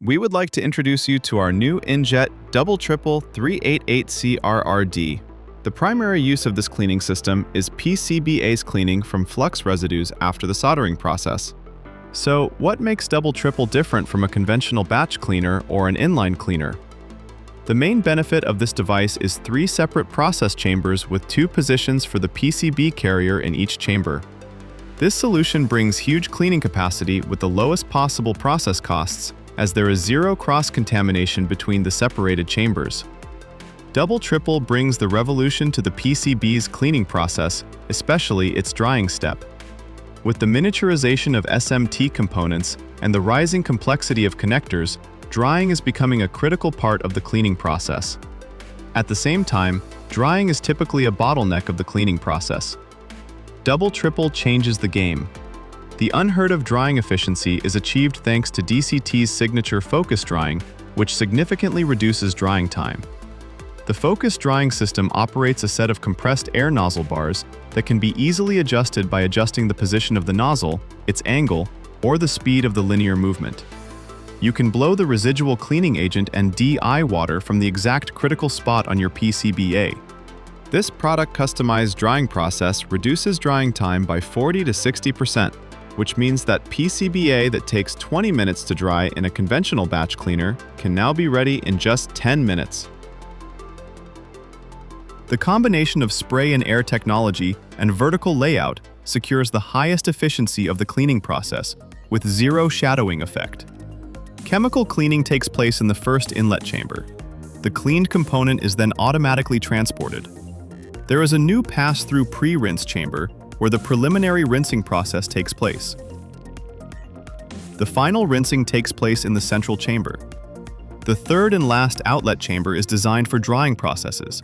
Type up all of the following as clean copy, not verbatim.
we would like to introduce you to our new InJet Double Triple 388 CRRD. The primary use of this cleaning system is PCBAs cleaning from flux residues after the soldering process. So, what makes Double Triple different from a conventional batch cleaner or an inline cleaner? The main benefit of this device is 3 separate process chambers with 2 positions for the PCB carrier in each chamber. This solution brings huge cleaning capacity with the lowest possible process costs, as there is zero cross-contamination between the separated chambers. Double Triple brings the revolution to the PCB's cleaning process, especially its drying step. With the miniaturization of SMT components and the rising complexity of connectors, drying is becoming a critical part of the cleaning process. At the same time, drying is typically a bottleneck of the cleaning process. Double Triple changes the game. The unheard-of drying efficiency is achieved thanks to DCT's signature Focus Drying, which significantly reduces drying time. The Focus Drying system operates a set of compressed air nozzle bars that can be easily adjusted by adjusting the position of the nozzle, its angle, or the speed of the linear movement. You can blow the residual cleaning agent and DI water from the exact critical spot on your PCBA. This product-customized drying process reduces drying time by 40 to 60%, which means that PCBA that takes 20 minutes to dry in a conventional batch cleaner can now be ready in just 10 minutes. The combination of spray and air technology and vertical layout secures the highest efficiency of the cleaning process, with zero shadowing effect. Chemical cleaning takes place in the first inlet chamber. The cleaned component is then automatically transported. There is a new pass-through pre-rinse chamber where the preliminary rinsing process takes place. The final rinsing takes place in the central chamber. The third and last outlet chamber is designed for drying processes.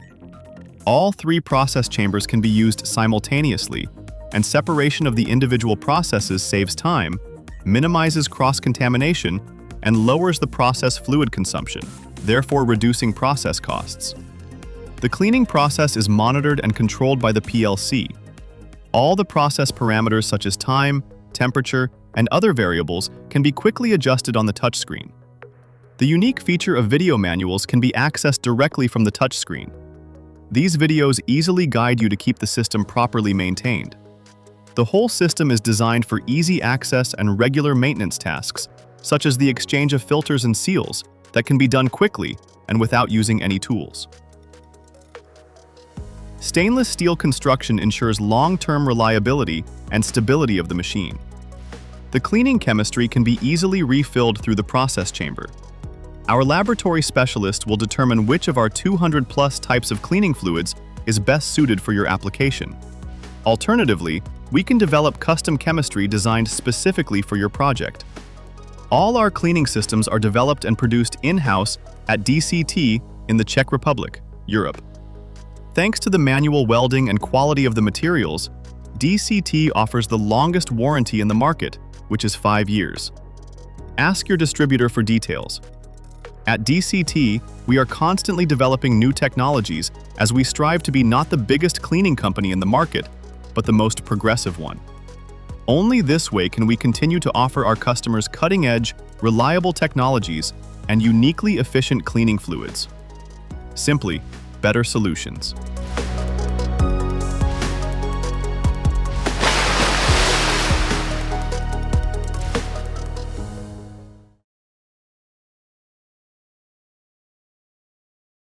All 3 process chambers can be used simultaneously, and separation of the individual processes saves time, minimizes cross-contamination, and lowers the process fluid consumption, therefore reducing process costs. The cleaning process is monitored and controlled by the PLC. All the process parameters such as time, temperature, and other variables can be quickly adjusted on the touchscreen. The unique feature of video manuals can be accessed directly from the touchscreen. These videos easily guide you to keep the system properly maintained. The whole system is designed for easy access and regular maintenance tasks, such as the exchange of filters and seals, that can be done quickly and without using any tools. Stainless steel construction ensures long-term reliability and stability of the machine. The cleaning chemistry can be easily refilled through the process chamber. Our laboratory specialist will determine which of our 200+ types of cleaning fluids is best suited for your application. Alternatively, we can develop custom chemistry designed specifically for your project. All our cleaning systems are developed and produced in-house at DCT in the Czech Republic, Europe. Thanks to the manual welding and quality of the materials, DCT offers the longest warranty in the market, which is 5 years. Ask your distributor for details. At DCT, we are constantly developing new technologies as we strive to be not the biggest cleaning company in the market, but the most progressive one. Only this way can we continue to offer our customers cutting-edge, reliable technologies and uniquely efficient cleaning fluids. Simply, better solutions.